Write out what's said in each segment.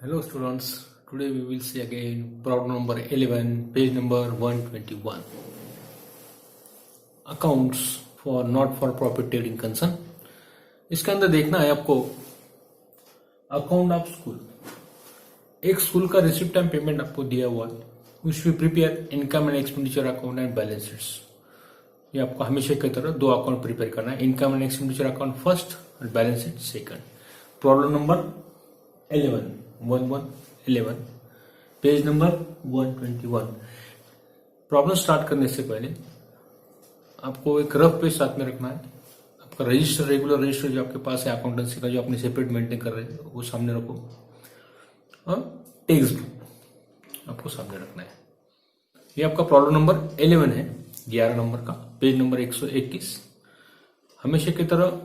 Hello students, today we will see again problem number 11, page number 121. Accounts for not for profit trading concern. इसके अंदर देखना है आपको account of school. एक school का receipt and payment आपको दिया हुआ है, which we prepare income and expenditure account and balance sheets. ये आपको हमेशा की तरह दो अकाउंट प्रिपेयर करना है, income and expenditure account first और balance sheet second. Problem number 11 page number 121। Problem start करने से पहले आपको एक रफ पेज साथ में रखना है। आपका रजिस्टर, रेगुलर रजिस्टर जो आपके पास है अकाउंटेंसी का, जो अपने सेपरेट मेंटेन कर रहे हैं, वो सामने रखो और टेक्स्ट बुक आपको सामने रखना है। ये आपका प्रॉब्लम नंबर 11 है, 11 नंबर का, पेज नंबर 121। हमेशा की तरह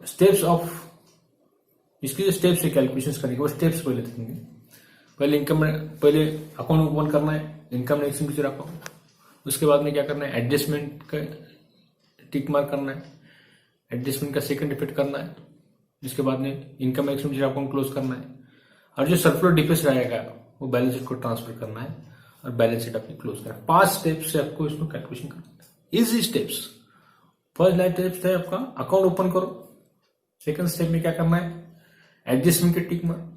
स्टेप्स ऑफ इसकी जो स्टेप्स है कैलकुलेशन करने के, वो स्टेप्स पहले देखेंगे। पहले अकाउंट ओपन करना है, इनकम एंड एक्सपेंडिचर अकाउंट। उसके बाद में क्या करना है, एडजस्टमेंट का टिक मार्क करना है, एडजस्टमेंट का सेकंड इफेक्ट करना है। इसके बाद में income and expenditure account close करना है, और जो सरप्लस डिफिसिट रहेगा वो बैलेंस शीट को ट्रांसफर करना है और बैलेंस शीट अपनी क्लोज करना है। 5 स्टेप्स से आपको इसको कैलकुलेशन करना है, easy steps. First line steps है आपका अकाउंट ओपन करो। सेकंड स्टेप में क्या करना है, एडजस्टमेंट के टिक मार्क।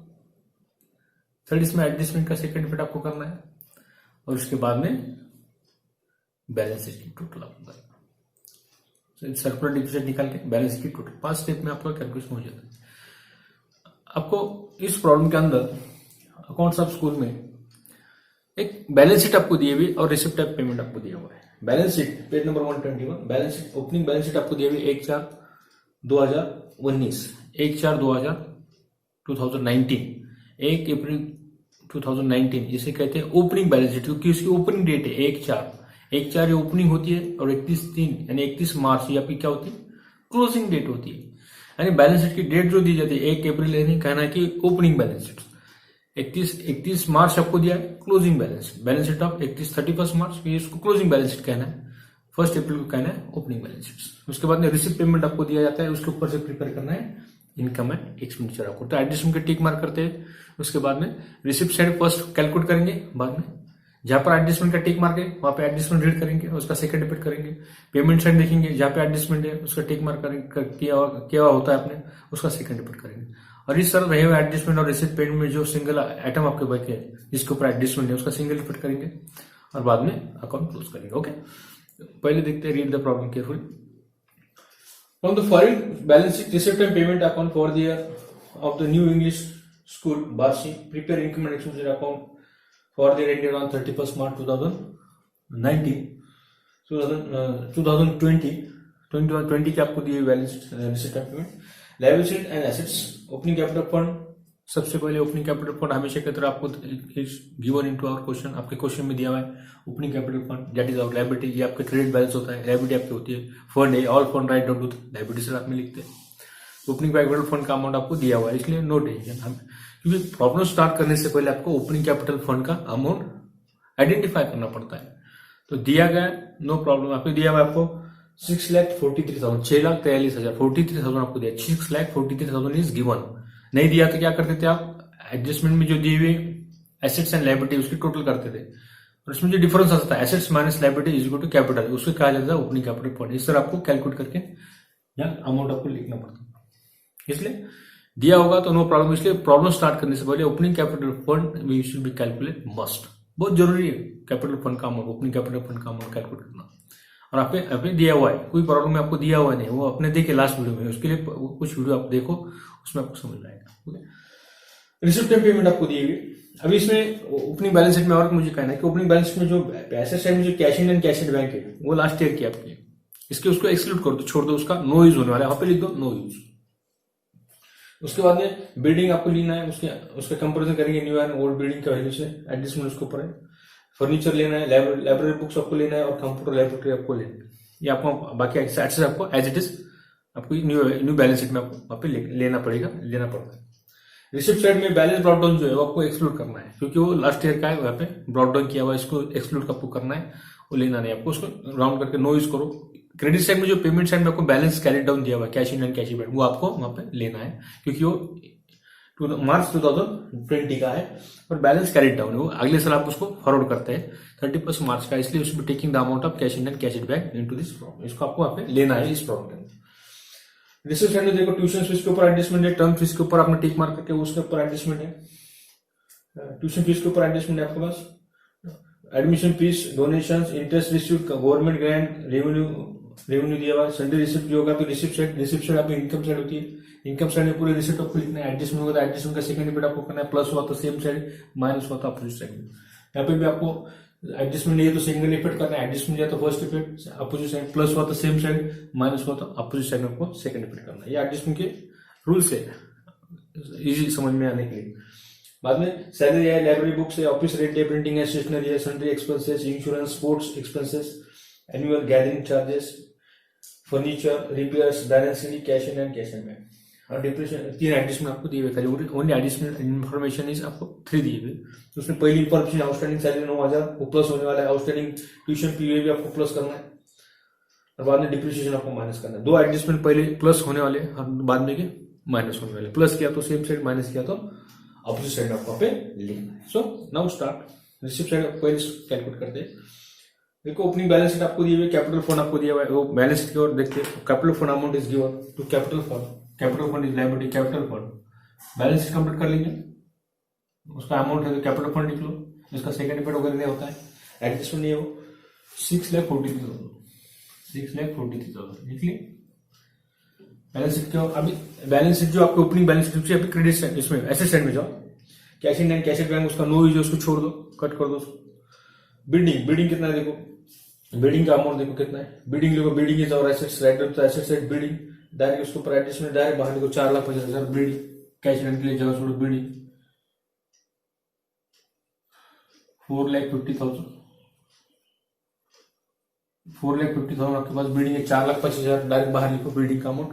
थर्ड इसमें एडजस्टमेंट का सेकंड इफेक्ट आपको करना है, और उसके बाद में बैलेंस शीट की टोटल आपको करना। सर्कुलर डिफिसिट निकाल के बैलेंस शीट की टोटल 5 स्टेप में आपका कैलकुलेशन हो जाता है। आपको इस प्रॉब्लम के अंदर अकाउंट्स ऑफ स्कूल में एक बैलेंस शीट आपको दी हुई और रिसिप्ट ऑफ पेमेंट आपको दिया हुआ है। Balance sheet page number 121, balance sheet, opening balance sheet आपको दी हुई 1/4/2019, 1/4/2019, 1 अप्रैल 2019। इसे कहते हैं ओपनिंग बैलेंस शीट, क्योंकि उसकी ओपनिंग डेट है 1/4 ये ओपनिंग होती है, और 31/3 यानी 31 मार्च ये आपकी क्या होती है, क्लोजिंग डेट होती है। यानी बैलेंस शीट की डेट जो दी जाती है 1 अप्रैल, यानी कहना है कि ओपनिंग बैलेंस शीट। 31 मार्च आपको दिया है क्लोजिंग बैलेंस शीट ऑफ 31 मार्च, ये इसको क्लोजिंग बैलेंस शीट कहना है। 1 अप्रैल को कहना है ओपनिंग बैलेंस शीट। उसके बाद में रिसिप्ट पेमेंट आपको दिया जाता है, उसके ऊपर से प्रिपेयर करना है इनकम एंड एक्सपेंडिचर अकाउंट। तो एडजस्टमेंट के टिक मार्क करते हैं। उसके बाद में रिसिप्ट साइड फर्स्ट कैलकुलेट करेंगे, बाद में जहां पर एडजस्टमेंट का टिक मार्क है वहां पे एडजस्टमेंट रीड करेंगे, उसका सेकंड इफेक्ट करेंगे। पेमेंट साइड देखेंगे, जहां पे एडजस्टमेंट है उसका टिक मार्क किया होता है आपने, उसका सेकंड इफेक्ट करेंगे। और इस तरह रहे हुए एडजस्टमेंट और रिसिप्ट पेमेंट में जो सिंगल आइटम आपके बचे है जिसके ऊपर एडजस्टमेंट है, उसका सिंगल इफेक्ट करेंगे और बाद में अकाउंट क्लोज करेंगे। ओके, पहले देखते हैं, read the problem carefully. From the following balance sheet, receipt and payment account for the year of the new English school, Barshi, prepare income and expenditure account for the year ended on 31st March 2019, 2020 की आपको दी balance receipt and payment. Liability and assets, opening capital fund. सबसे पहले opening capital fund हमेशा की तरह आपको given into our question, आपके क्वेश्चन में दिया हुआ है opening capital fund, that is our liability. ये आपका क्रेडिट बैलेंस होता है, लायबिलिटी आपकी होती है। फंड है, all fund right down to liability से आप में लिखते हैं। ओपनिंग कैपिटल फंड का अमाउंट आपको दिया हुआ है, इसलिए नो टेंशन। हम क्योंकि प्रॉब्लम स्टार्ट करने से पहले आपको ओपनिंग कैपिटल फंड का अमाउंट आइडेंटिफाई करना पड़ता है। तो दिया गया, नो प्रॉब्लम। आपको दिया हुआ है आपको 6,43,000, 6,43,000, 43,000 आपको दिया। 6,43,000 इज गिवन। नहीं दिया तो क्या करते थे आप, एडजस्टमेंट में जो दी हुई एसेट्स एंड लायबिलिटी उसकी टोटल करते थे, और इसमें जो डिफरेंस आता है assets minus liability is equal to capital, उसको कहा जाता है ओपनिंग कैपिटल फंड। इस तरह आपको कैलकुलेट करके यहाँ अमाउंट आपको लिखना पड़ता है। इसलिए दिया होगा तो नो प्रॉब्लम। इसलिए प्रॉब्लम स्टार्ट करने से पहले opening capital fund we should be calculate must, बहुत जरूरी है कैपिटल फंड का अमाउंट, ओपनिंग कैपिटल फंड का अमाउंट कैलकुलेट करना। और आपने दिया हुआ है, कोई प्रॉब्लम आपको दिया हुआ नहीं, वो अपने देखिए लास्ट वीडियो में, उसके लिए कुछ वीडियो आप देखो, उसमें आपको समझ आएगा। रिसिप्ट एंड पेमेंट आपको दी हुई। अभी इसमें ओपनिंग बैलेंस शीट में और मुझे कहना है कि ओपनिंग बैलेंस शीट में जो पैसे साइड में जो cash in and cash at bank है वो लास्ट ईयर की आपकी, इसके उसको एक्सक्लूड कर दो, छोड़ दो, उसका नो यूज होने वाला है, वहां पे लिख दो नो यूज। उसके बाद में बिल्डिंग आपको लेना है, उसके कंपेरिजन करेंगे न्यू एंड ओल्ड बिल्डिंग के वैल्यू से, एडजस्टमेंट उसके ऊपर है। फर्नीचर लेना है, लाइब्रेरी बुक्स आपको लेना है, और कंप्यूटर लैपटॉप आपको लेना है। ये आपको बाकी एक्सेस आपको एज इट इज आपको न्यू बैलेंस शीट में आपको वहां पे लेना पड़ता है। रिसिप्ट साइड में बैलेंस ब्रॉट डाउन जो है वो आपको एक्सक्लूड करना है, क्योंकि वो लास्ट ईयर का है, वहां पे ब्रॉट डाउन किया हुआ, इसको एक्सक्लूड आपको करना है, वो लेना नहीं आपको, उसको राउंड करके नो यूज करो। क्रेडिट साइड में जो पेमेंट साइड में आपको बैलेंस कैरी डाउन दिया हुआ है, cash in and cash out, वो आपको वहां पे लेना है, क्योंकि वो मार्च 2020 का है, और बैलेंस कैरिड डाउन है, वो अगले साल आप उसको फॉरवर्ड करते हैं 31 मार्च का, इसलिए उसमें taking the amount of cash in and cash it back into this problem, इसको आपको यहाँ पे लेना है इस प्रॉब्लम के अंदर। रिसिप्ट साइड में देखो ट्यूशन फीस के ऊपर एडजस्टमेंट है, टर्म फीस के ऊपर आपने टिक मार्क करके उसके ऊपर एडजस्टमेंट है, ट्यूशन फीस के ऊपर एडजस्टमेंट है आपके पास, admission fees, donation, interest received, government grant, revenue दिया हुआ, संडे रिसिप्ट जो होगा तो रिसिप्ट साइड आपकी इनकम साइड होती है, इनकम साइड में पूरे रिसिप्ट आपको लिखना है, एडजस्टमेंट होगा तो एडजस्टमेंट का सेकंड डिजिट आपको करना है, प्लस हुआ तो सेम साइड, माइनस हुआ तो अपोजिट साइड में। यहाँ पे भी आपको एडजस्टमेंट नहीं है तो सिंगल इफेक्ट करना है, एडजस्टमेंट दिया तो first effect opposite side, plus हुआ तो सेम साइड, माइनस हुआ तो अपोजिट साइड में आपको सेकंड इफेक्ट करना है। ये एडजस्टमेंट के रूल्स है इजी समझ में आने के लिए। बाद में सैलरी है, लाइब्रेरी बुक्स है, ऑफिस रेंट है, प्रिंटिंग है, स्टेशनरी है, sundry expenses, insurance, sports expenses, annual gathering charges, furniture, repairs, balance sheet, cash in and cash in bank और डिप्रेशन। 3 एडजस्टमेंट आपको दिए हुए, खाली ओनली एडिशनल इन्फॉर्मेशन इज आपको 3 दिए हुए। उसमें पहली इंफॉर्मेशन आउटस्टैंडिंग सैलरी 9,000 वो प्लस होने वाला है, आउटस्टैंडिंग ट्यूशन फी भी आपको प्लस करना है, और बाद में डिप्रिसिएशन आपको माइनस करना है। 2 एडजस्टमेंट पहले प्लस होने वाले और बाद में के माइनस होने वाले, प्लस किया तो सेम साइड, माइनस किया तो अपोजिट साइड आपको पे लिखना है। So now start receipt side पहले कैलकुलेट करते हैं। देखो ओपनिंग बैलेंस शीट आपको दिए हुए, कैपिटल फंड आपको दिया हुआ है, वो बैलेंस शीट की ओर देखते हैं। Capital fund amount is given to capital fund, capital fund is liability, capital fund balance sheet complete कर लेंगे, उसका अमाउंट है तो कैपिटल फंड लिख लो, इसका सेकंड इफेक्ट वगैरह नहीं होता है, एडजस्टमेंट नहीं है वो 6,43,000 6,43,000 लिख लिए। बैलेंस शीट क्यों, अभी बैलेंस शीट जो आपको ओपनिंग बैलेंस शीट अभी क्रेडिट साइड, इसमें एसेट साइड में जाओ, cash in and cash out bank उसका नो यूज है, उसको छोड़ दो, कट कर दो उसको। बिल्डिंग कितना है देखो, बिल्डिंग का अमाउंट देखो कितना है, बिल्डिंग देखो, बिल्डिंग इज और assets, right of the asset side building, direct उसके ऊपर एडजस्टमेंट डायरेक्ट बाहर देखो 4,50,000 बिल्डिंग, कैश इन के लिए जगह छोड़ो बिल्डिंग 4,50,000 4,50,000 आपके पास बिल्डिंग है, 4,25,000 डायरेक्ट बाहर लिखो बिल्डिंग का अमाउंट।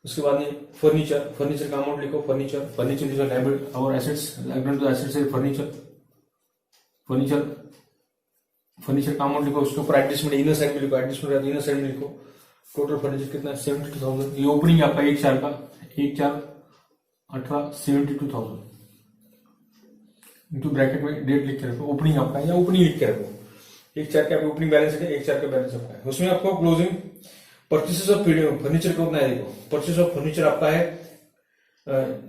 उसके बाद में फर्नीचर का अमाउंट लिखो, फर्नीचर लिखो लायबिलिटी और एसेट्स, एसेट्स फर्नीचर का अमाउंट लिखो, उसके ऊपर एडजस्टमेंट इनर साइड में लिखो, एडजस्टमेंट इनर साइड में लिखो। टोटल फर्नीचर कितना है 72,000, ये ओपनिंग आपका 1/4 का 1/4 72,000 इंटू ब्रैकेट में डेट लिख के रखो, ओपनिंग आपका या ओपनिंग लिख के रखो, 1/4 का ओपनिंग बैलेंस है, 1/4 का बैलेंस आपका है। उसमें आपको क्लोजिंग परचेसेस ऑफ फर्नीचर कितना है, देखो परचेस ऑफ फर्नीचर आपका है,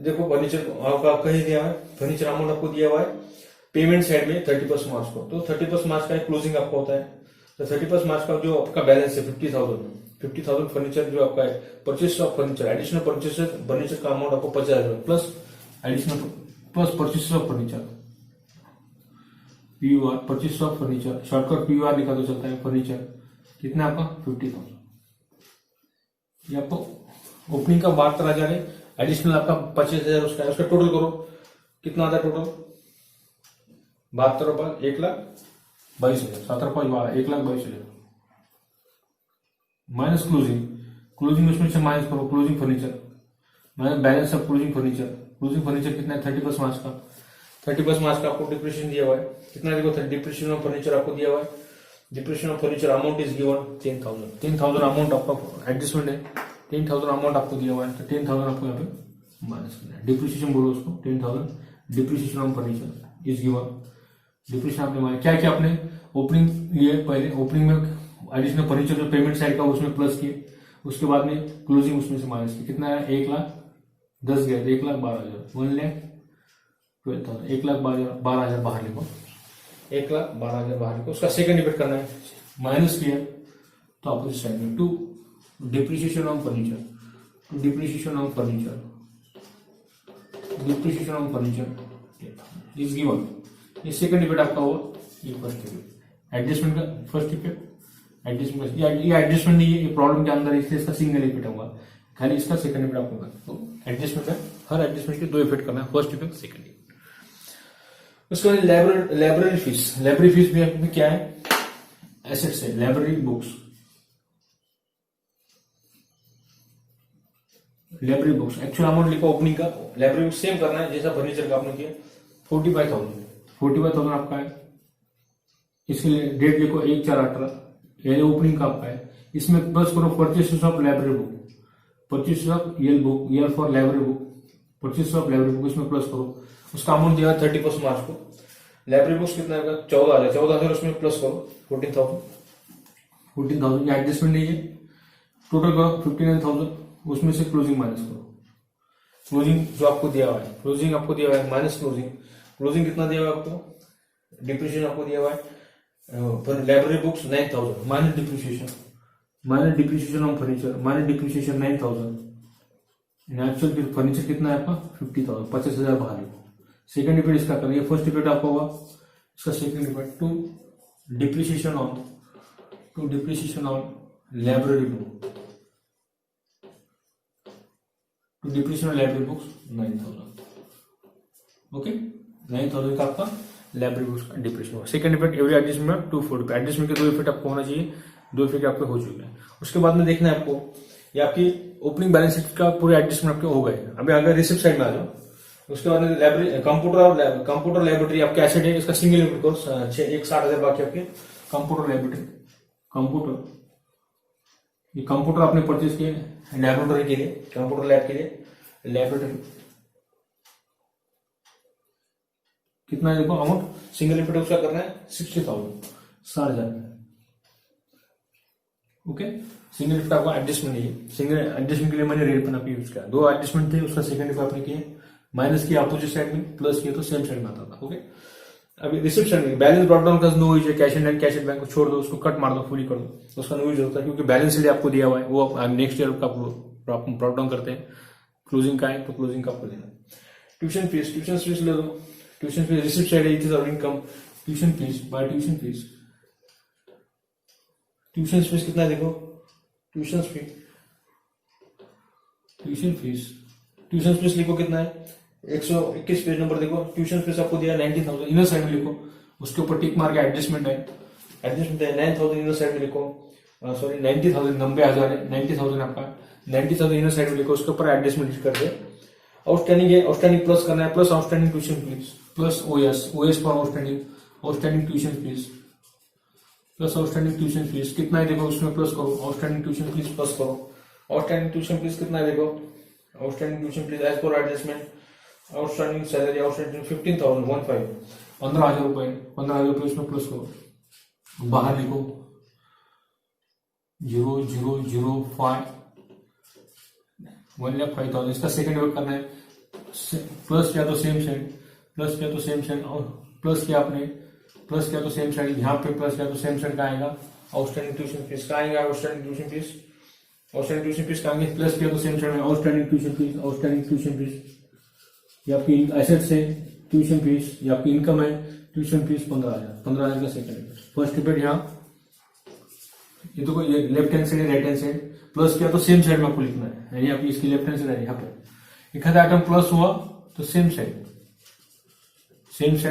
देखो फर्नीचर आपका कहीं दिया है, फर्नीचर अमाउंट आपको दिया हुआ है पेमेंट साइड में 31 मार्च को, तो 31 मार्च का क्लोजिंग आपका होता है, तो 31 मार्च का जो आपका बैलेंस है 50,000 फर्नीचर जो आपका है, purchase of furniture, additional purchases furniture का अमाउंट आपको 50,000 plus additional plus purchase of furniture, PUR purchase of furniture, shortcut PUR लिखा तो चलता है, फर्नीचर कितना आपका 50,000, ये आपको ओपनिंग का 72,000 है, एडिशनल आपका 25,000 उसका है, उसका टोटल करो कितना आता है टोटल 72 1,22,000 17,12 1,22,000 माइनस क्लोजिंग उसमें से माइनस करो, closing furniture minus balance of closing furniture कितना है 31 मार्च का, 31 मार्च का आपको डिप्रेशन दिया हुआ है कितना, देखो डिप्रेशन ऑफ फर्नीचर आपको दिया हुआ है, depression of furniture amount is given 10,000 amount आपका एडजस्टमेंट है, 10,000 अमाउंट आपको दिया हुआ है, तो 10,000 आपको यहाँ पे माइनस करना है, डिप्रिसिएशन बोलो उसको 10,000 depreciation of furniture is given, depression आपने माना क्या क्या आपने ओपनिंग लिए, पहले ओपनिंग में एडिशनल फर्नीचर जो पेमेंट साइड का उसमें प्लस किए, उसके बाद में क्लोजिंग उसमें से माइनस किए, कितना है 1,10,000 गया, 1,12,000 1,12,000 1,12,000 बाहर लिखो, 1,12,000 बाहर लिखो, उसका सेकंड इफेक्ट करना है, माइनस किया तो अपोजिट साइड में to depreciation of furniture is given, ये सेकंड इफेक्ट आपका हुआ, ये फर्स्ट इफेक्ट एडजस्टमेंट का फर्स्ट इफेक्ट एडजस्टमेंट, ये एडजस्टमेंट नहीं है, ये प्रॉब्लम के अंदर इसलिए इसका सिंगल इफेक्ट होगा, खाली इसका सेकंड इफेक्ट आपको होगा, तो एडजस्टमेंट है हर एडजस्टमेंट के 2 इफेक्ट करना है, फर्स्ट इफेक्ट सेकंड इफेक्ट। उसके बाद लाइब्रेरी फीस में क्या है, एसेट्स है लाइब्रेरी बुक्स एक्चुअल अमाउंट लिखो ओपनिंग का, लाइब्रेरी बुक सेम करना है जैसा फर्नीचर का आपने किया 45,000 आपका है, इसके लिए डेट लिखो 1/4/18 ये ओपनिंग का आपका है, इसमें प्लस करो purchases of library book, purchases of L book L for library book purchase of library book इसमें प्लस करो, उसका अमाउंट दिया 30% मार्च को। लाइब्रेरी बुक्स कितना होगा 14,000, 14,000 उसमें प्लस करो 14,000 ये एडजस्टमेंट नहीं है, टोटल करो 59,000, उसमें से क्लोजिंग माइनस करो। क्लोजिंग जो आपको दिया हुआ है, क्लोजिंग आपको दिया हुआ है माइनस क्लोजिंग, क्लोजिंग कितना दिया हुआ है आपको, डिप्रिशिएशन आपको दिया हुआ है library books 9,000 minus depreciation on furniture minus depreciation 9,000, actual furniture कितना है आपका 50,000, 50,000 बाहर लिखो। सेकंड इफेक्ट इसका करेंगे, फर्स्ट इफेक्ट आपका होगा इसका second effect to depreciation on library book, to depreciation on library books 9,000, okay 9,000 का आपका लाइब्रेरी बुक्स का depreciation. Second effect every adjustment 240, adjustment के 2 इफेक्ट आपको होना चाहिए, 2 इफेक्ट आपके हो चुके हैं। उसके बाद में देखना है आपको ये आपकी ओपनिंग बैलेंस शीट का पूरे एडजस्टमेंट आपके हो गए। अभी अगर रिसिप्ट साइड में आ जाओ, उसके बाद में लाइब्रेरी कंप्यूटर लाइब्रेरी आपके एसेट है, इसका सिंगल यूनिट कोर्स 1,60,000 बाकी आपके कंप्यूटर लाइब्रेरी, ये कंप्यूटर आपने परचेज किए लैबोरेटरी के लिए, कंप्यूटर लैब के लिए लैबोरेटरी कितना है देखो अमाउंट, सिंगल इनपुट उसका करना है 60,000, 60,000, ओके। सिंगल इनपुट आपका एडजस्टमेंट नहीं है, सिंगल एडजस्टमेंट के लिए मैंने रेट पर यूज किया, 2 एडजस्टमेंट थे, उसका सेकंड इनपुट आपने किया, माइनस किया अपोजिट साइड में, प्लस किया तो सेम साइड में आता था, ओके। अभी रिसिप्ट साइड में बैलेंस ब्रॉट डाउन का नो यूज है, कैश एंड बैंक को छोड़ दो, उसको कट मार दो, फुली कर दो, उसका नो यूज होता है क्योंकि बैलेंस शीट आपको दिया हुआ है, वो नेक्स्ट ईयर का ब्रॉट डाउन करते हैं, क्लोजिंग का है तो क्लोजिंग का आपको देना। ट्यूशन फीस ले दो, ट्यूशन फीस रिसिप्ट साइड है, it is our income, tuition fees by tuition fees कितना है देखो, ट्यूशन फीस लिखो कितना है 121 पेज नंबर देखो, ट्यूशन फीस आपको दिया 19,000, इनर साइड में लिखो, उसके ऊपर टिक मार के एडजस्टमेंट है 9,000 इनर साइड में लिखो, सॉरी 90,000 90,000 है, 90,000 आपका 90,000 इनर साइड में लिखो, उसके ऊपर एडजस्टमेंट कर दे। आउटस्टैंडिंग है, आउटस्टैंडिंग प्लस करना है, plus outstanding tuition fees plus OS for outstanding tuition fees plus outstanding tuition fees कितना है देखो, उसमें प्लस करो, आउटस्टैंडिंग ट्यूशन फीस प्लस करो, आउटस्टैंडिंग ट्यूशन फीस कितना है देखो, outstanding tuition fees as per adjustment, outstanding salary outstanding 15,000 15,000 रुपए, 15,000 रुपए उसमें प्लस करो, बाहर लिखो 0,005 1,05,000, इसका सेकंड वर्क करना है, प्लस किया तो सेम साइड और प्लस किया तो सेम साइड, यहाँ पे प्लस किया तो सेम साइड का आएगा, आउटस्टैंडिंग ट्यूशन फीस का आएगा, आउटस्टैंडिंग ट्यूशन फीस का आएंगे, प्लस किया तो सेम साइड में आउटस्टैंडिंग ट्यूशन फीस, ये आपकी एसेट्स है ट्यूशन फीस, ये आपकी इनकम है ट्यूशन फीस 15,000 का सेकंड फर्स्ट इफेक्ट यहाँ, ये तो ये left hand side right hand side, plus किया तो सेम साइड में आपको लिखना है, यानी आपकी इसकी लेफ्ट हैंड साइड है, यहाँ पे एक आइटम प्लस हुआ तो सेम साइड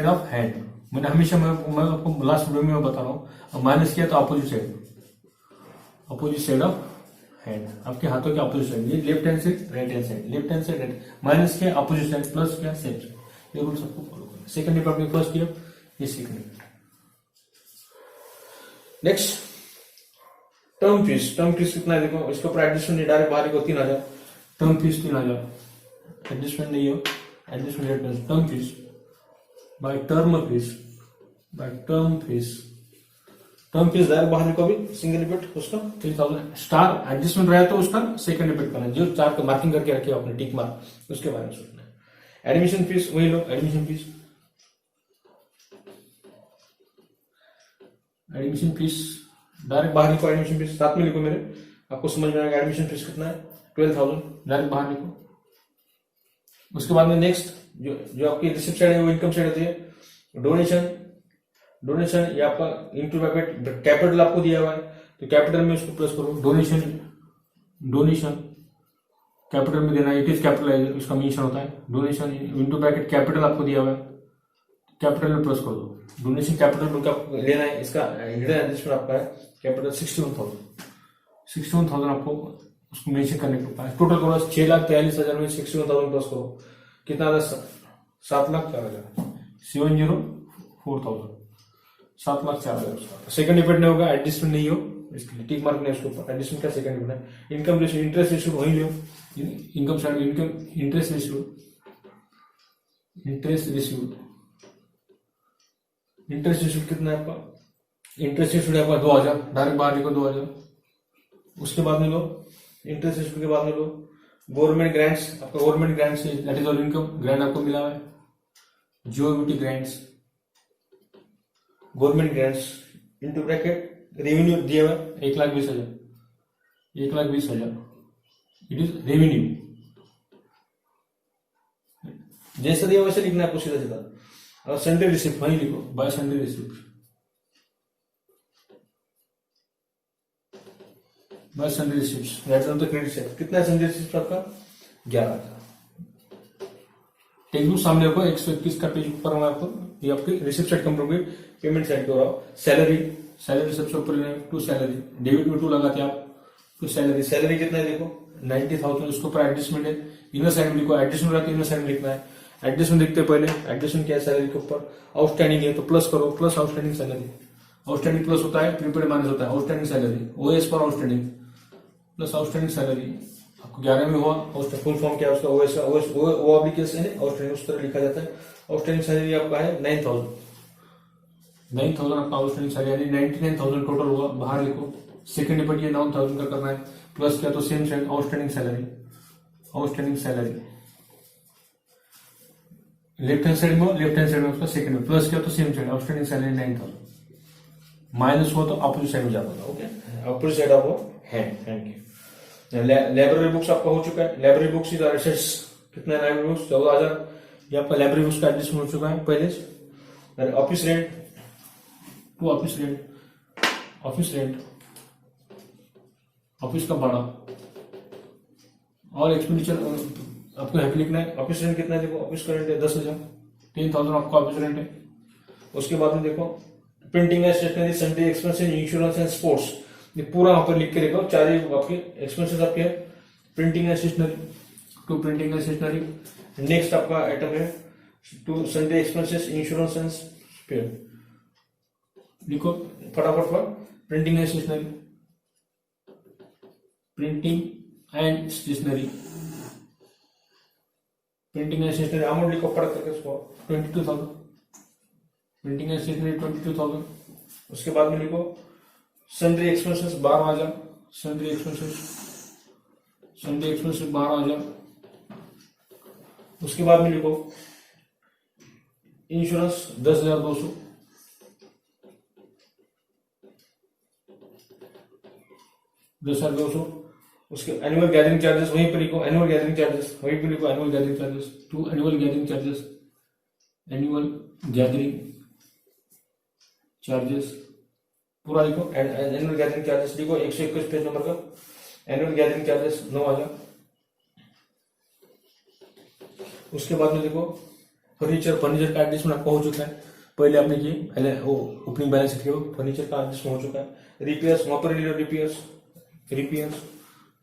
ऑफ हैंड, मैंने हमेशा मैं आपको लास्ट वीडियो में बता रहा हूँ, माइनस किया तो अपोजिट साइड ऑफ हैंड, आपके हाथों के अपोजिट साइड, ये left hand side right hand side, minus किया अपोजिट साइड, प्लस किया सेम साइड, ये रूल सबको फॉलो करना। सेकंड इफेक्ट में फर्स्ट किया, ये second effect. Next term fees कितना है देखो, इसके ऊपर एडजस्टमेंट डायरेक्ट बाहर को 3,000, टर्म फीस 3,000, एडजस्टमेंट नहीं हो, adjustment term fees by term fees direct बाहर को भी सिंगल इफेक्ट उसका 3,000, स्टार एडजस्टमेंट रहा तो उसका सेकंड इफेक्ट करना है, जो चार का मार्किंग करके रखे आपने टिक मार्क, उसके बारे में सोचना है। एडमिशन फीस वही लो, एडमिशन फीस डायरेक्ट बाहर लिखो, एडमिशन फीस साथ में लिखो मेरे, आपको समझ में आएगा एडमिशन फीस कितना है 12,000, डायरेक्ट बाहर लिखो। उसके बाद में नेक्स्ट जो आपकी रिसिप्ट साइड है वो इनकम साइड होती है, डोनेशन ये आपका इनटू ब्रैकेट कैपिटल आपको दिया हुआ है तो कैपिटल में उसको प्लस करो, डोनेशन कैपिटल में देना, इट इज कैपिटल उसका मेंशन होता है, डोनेशन इनटू ब्रैकेट कैपिटल आपको दिया हुआ है, कैपिटल में प्लस कर दो, डोनेशन कैपिटल का लेना है, इसका एडजस्टमेंट आपका है कैपिटल 61,000 आपको उसको मेंशन करने को है, टोटल करो 6,43,000 में 61,000 प्लस करो, कितना था 7,04,000, 7,04,000, 7,04,000। सेकंड इफेक्ट नहीं होगा, एडजस्टमेंट नहीं हो, इसके लिए टिक मार्क नहीं उसके ऊपर, एडजस्टमेंट का सेकंड इफेक्ट है। इनकम रेशियो इंटरेस्ट रेशियो वही लो, income side income interest ratio interest received, interest received कितना है आपका, इंटरेस्ट रिसीव्ड है आपका 2000, डायरेक्ट बाहर लिखो 2000। उसके बाद में लो इंटरेस्ट रिसीव्ड के बाद में लो गवर्नमेंट ग्रांट्स, आपका government grants that is all income, grant आपको मिला है, GOVT grants, government grants into bracket revenue दिया हुआ 1,20,000, 1,20,000 इट इज रेवेन्यू, जैसा दिया वैसे लिखना है आपको सीधा सीधा। और सन्डे रिसिप्ट वहीं लिखो, by sundry receipt, by sundry receipt that is the credit side. कितना है सन्डे रिसिप्ट आपका 11,000। टेक्स्ट बुक सामने रखो, 121 का पेज ऊपर होगा आपको, ये आपकी रिसिप्ट साइड कंप्यूटर की पेमेंट साइड हो रहा हो। सैलरी, सैलरी सबसे ऊपर टू सैलरी, डेबिट में 2 लगाते आप, तो सैलरी, सैलरी कितना है देखो 90,000, उसके ऊपर एडजस्टमेंट है, इनर साइड में लिखो, एडजस्टमेंट रहता है इनर साइड में लिखना है, एडजस्टमेंट देखते हैं पहले, एडजस्टमेंट क्या है सैलरी के ऊपर, आउटस्टैंडिंग है तो प्लस करो, plus outstanding salary, outstanding plus होता है, प्रीपेड माइनस होता है, outstanding salary, OS for outstanding plus outstanding salary, आपको 11 में हुआ, फुल फॉर्म क्या है उसका, ओएस वो ऑब्लिगेशन है, आउटस्टैंडिंग उस तरह लिखा जाता है। आउटस्टैंडिंग सैलरी आपका है 9,000, 9,000 आपका आउटस्टैंडिंग सैलरी, यानी 99,000 टोटल हुआ, बाहर लिखो। सेकंड डिपेंड ये 9,000 का करना है, प्लस क्या तो same side outstanding salary, outstanding salary left hand side में उसका सेकंड में, प्लस क्या तो same side outstanding salary 9,000, minus हुआ तो अपोजिट साइड में जाता था, okay opposite side of hand की। लाइब्रेरी बुक्स आपका हो चुका है, लाइब्रेरी बुक्स इज एसेट्स, कितना है लाइब्रेरी बुक्स 14,000, ये आपका लाइब्रेरी बुक्स का एडजस्टमेंट हो चुका है पहले। Office rent to office rent, office rent, office का भाड़ा और एक्सपेंडिचर आपको हैप्पी लिखना है। ऑफिस रेंट कितना है देखो, ऑफिस का रेंट है 10,000, 10,000 आपका ऑफिस रेंट है। उसके बाद में देखो printing and stationery, sundry expenses, insurance and sports, ये पूरा वहां पर लिख के रखो, चार आपके एक्सपेंसेस आपके है। Printing and stationery, to printing and stationery, next आपका आइटम है to sundry expenses, insurance and spare, लिखो फटाफट for printing and stationery, printing and stationery, printing and stationery amount लिखो पढ़ करके उसको 22,000, प्रिंटिंग एंड स्टेशनरी 22,000। उसके बाद में लिखो Sunday expenses 12,000, Sunday expenses, Sunday expenses 12,000। उसके बाद में लिखो इंश्योरेंस 10,200, 10,200। उसके एनुअल गैदरिंग चार्जेस वहीं पे लिखो, एनुअल गैदरिंग चार्जेस वहीं पे लिखो, annual gathering charges to annual gathering charges, annual gathering charges पूरा लिखो, एनुअल गैदरिंग चार्जेस लिखो 121 पेज नंबर का, एनुअल गैदरिंग चार्जेस 9,000। उसके बाद में देखो फर्नीचर, फर्नीचर का एडजस्टमेंट आपका हो चुका है, पहले आपने किए, पहले वो ओपनिंग बैलेंस शीट हो, फर्नीचर का एडजस्टमेंट हो चुका है। रिपेयर्स वहां पर repairs, repairs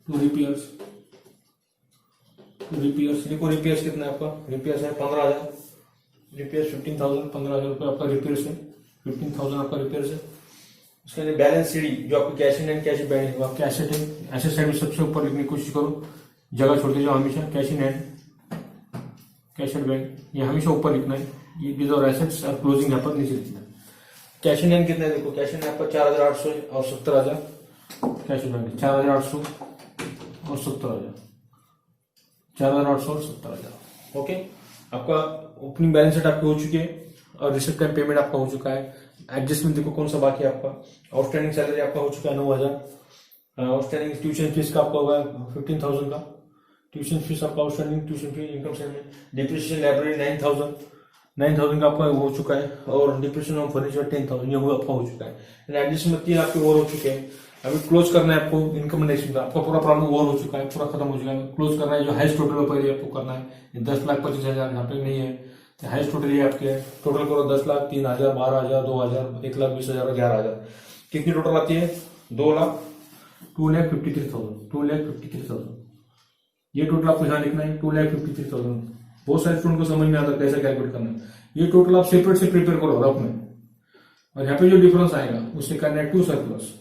to repairs, to repairs लिखो, रिपेयर्स कितना है आपका, रिपेयर्स है 15,000, रिपेयर्स 15,000, 15,000 रुपये आपका रिपेयर्स है, 15,000 आपका रिपेयर्स है। उसके लिए बैलेंस सीडी जो आपको cash in and cash bank, आपके एसेट है, एसेट साइड में सबसे ऊपर लिखने की कोशिश करो, जगह छोड़ते जाओ हमेशा, cash in and cash and bank ये हमेशा ऊपर लिखना है, ये डीज और एसेट्स और क्लोजिंग यहाँ पर नीचे लिखना है। कैश इन एंड कितना है देखो, कैश इन आपका 4,800 और 70,000, कैश इन बैंक 4,800 और 70,000, 4,800 और 70,000, ओके। आपका ओपनिंग बैलेंस शीट आपकी हो चुकी है और रिसिप्ट टाइम पेमेंट आपका हो चुका है। एडजस्टमेंट देखो कौन सा बाकी है आपका, आउटस्टैंडिंग सैलरी आपका हो चुका है 9,000, आउटस्टैंडिंग ट्यूशन फीस का आपका होगा 15,000 का, ट्यूशन फीस आपका outstanding tuition fee income side में। डिप्रिसिएशन लाइब्रेरी 9,000 का आपका हो चुका है, और डिप्रिसिएशन ऑफ फर्नीचर 10,000 ये आपका हो चुका है। एडजस्टमेंट 3 आपके ओवर हो चुके हैं। अभी क्लोज करना है आपको इनकम एंड एक्सपेंस, आपका पूरा प्रॉब्लम ओवर हो चुका है, पूरा खत्म हो चुका है। क्लोज करना है जो हाईएस्ट टोटल है पहले आपको करना है, 10,25,000 यहाँ पे नहीं है, हाईएस्ट टोटल ये आपके टोटल करो 10 लाख, 3,000, 12,000, 2,000, 1,20,000 और 11,000। कितनी टोटल आती है 2,53,000, 2,53,000 ये टोटल आपको यहाँ लिखना है 2,53,000। बहुत सारे स्टूडेंट को समझ में आता है कैसे कैलकुलेट करना है, ये टोटल आप सेपरेट से प्रिपेयर करो रफ में, और यहाँ पे जो डिफरेंस आएगा उससे करना है टू सरप्लस,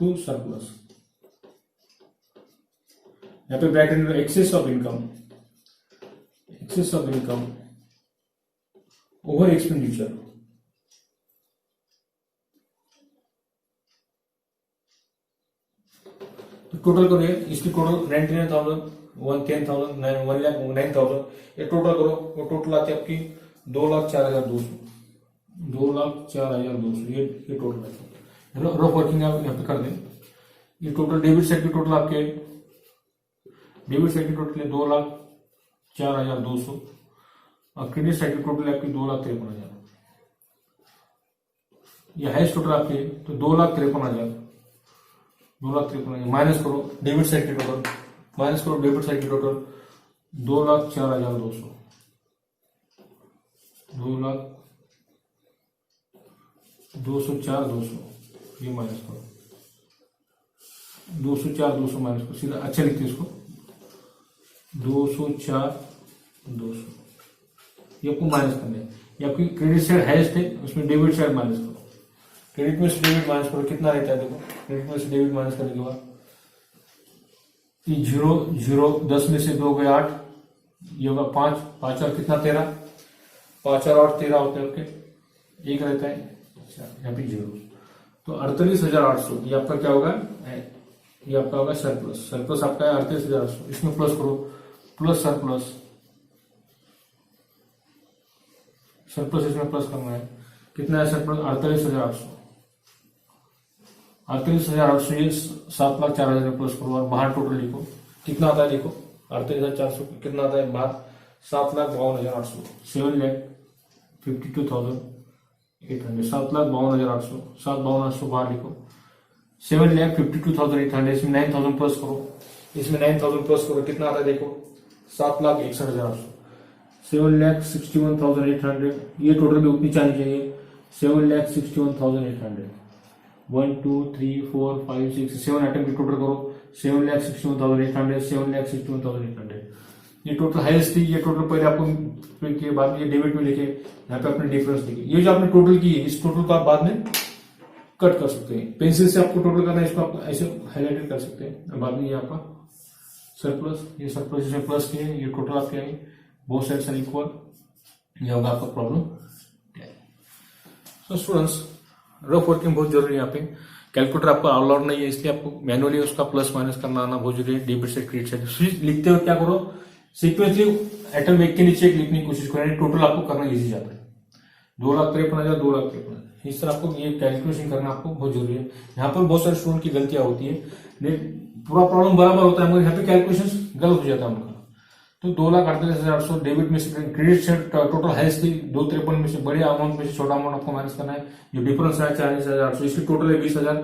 टू सरप्लस। यहाँ पे ब्रैकेट में excess of income, excess of income over expenditure, तो टोटल करो इसकी टोटल 99,000, 10,000, 1,09,000, ये टोटल करो, वो टोटल आती है आपकी 2,04,200, 2,04,200, ये टोटल है। रफ वर्किंग आप यहाँ पे कर दें। ये टोटल डेबिट साइड की टोटल आपके, डेबिट साइड की टोटल है 2,04,200 और क्रेडिट साइड की टोटल आपकी 2,53,000। ये हाइस्ट टोटल आपकी, तो 2,53,000, 2,53,000 माइनस करो डेबिट साइड की टोटल, माइनस करो डेबिट साइड की टोटल 2,04,200, 2,04,200, ये माइनस करो 204,200 माइनस करो, सीधा अच्छा लिखते हैं इसको 204,200, ये आपको माइनस करना है। ये आपकी क्रेडिट साइड हाईएस्ट है, उसमें डेबिट साइड माइनस करो, क्रेडिट में से डेबिट माइनस करो, कितना रहता है देखो, क्रेडिट में से डेबिट माइनस करने के बाद 0 0 10 में से 2 गए 8, ये होगा 5 5 और कितना 13, 5 और 8 13 होते हैं आपके, एक रहता है यहाँ पे 0, तो 48,800 ये आपका क्या होगा, ये आपका होगा सरप्लस, सरप्लस आपका है 38,800, इसमें प्लस करो, प्लस सरप्लस, सरप्लस इसमें प्लस करना है, कितना है सरप्लस 48,800, 38,800 ये 7,04,000 प्लस करो और बाहर टोटल लिखो, कितना आता है देखो 38,400, कितना आता है बाहर 7,52,800, 7,52,800, 7,52,800, 7,52,800 बाहर लिखो, 7,52,800, इसमें 9,000 प्लस करो, इसमें 9,000 प्लस करो, कितना आता है देखो 7,61,800, 7,61,800, ये टोटल भी उतनी चाहिए चाहिए 7,61,800, 1 2 3 4 5 6 7 आइटम की टोटल करो 7,61,800, 7,61,800, ये टोटल हाईएस्ट थी, ये टोटल पहले आपको के बाद में ये डेबिट में लिखे, यहाँ पे अपने डिफरेंस लिखे, ये जो आपने टोटल की है इस टोटल को आप बाद में कट कर सकते हैं, पेंसिल से आपको टोटल करना है, इसको आप ऐसे हाईलाइटेड कर सकते हैं, बाद में ये आपका सरप्लस, ये सरप्लस इसमें प्लस किए, ये टोटल आपके आएंगे, बोथ साइड्स आर इक्वल, ये होगा आपका problem. So students rough working बहुत जरूरी है, यहाँ पे कैलकुलेटर आपका अलाउड नहीं है, इसलिए आपको मैनुअली उसका प्लस माइनस करना आना बहुत जरूरी है, डेबिट साइड क्रेडिट साइड लिखते हो क्या करो सीक्वेंसली आइटम एक के नीचे एक लिखने की कोशिश करें, टोटल आपको करना इजी जाता है, 2,53,000, 2,53,000, इस तरह आपको ये कैलकुलेशन करना आपको बहुत जरूरी है। यहाँ पर बहुत सारे स्टूडेंट की गलतियां होती है, पूरा प्रॉब्लम बराबर होता है मगर यहाँ पे कैलकुलेशन गलत हो जाता है उनका, तो 2,48,800 डेबिट में से क्रेडिट से टोटल हाईएस्ट थी 2,53 में से बड़े अमाउंट में से छोटा अमाउंट आपको माइनस करना है, जो डिफरेंस है 40,800, इसकी टोटल है 20,000,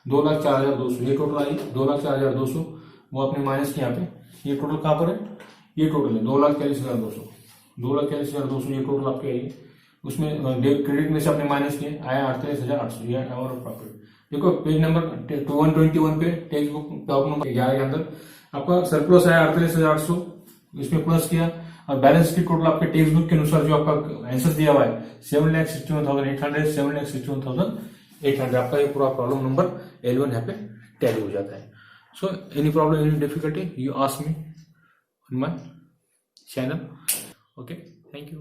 2,04,200, ये टोटल आई 2,04,200, वो आपने माइनस किया यहाँ पे, ये टोटल कहाँ पर है, ये टोटल है 2,41,200, 2,41,200 ये टोटल आपके आई, उसमें क्रेडिट में से आपने माइनस किए आया 48,800, ये और प्रॉफिट। देखो पेज नंबर 121 पे टेक्स्ट बुक टॉप नंबर 11 के अंदर आपका सरप्लस आया 48,800, इसमें प्लस किया और बैलेंस की टोटल आपके टेक्स्ट बुक के अनुसार जो आपका आंसर दिया हुआ है 7,61,800, 7,61,800, आपका ये पूरा प्रॉब्लम नंबर L1 यहाँ पे टैली हो जाता है। So any problem any difficulty you ask me on my channel, okay, thank you.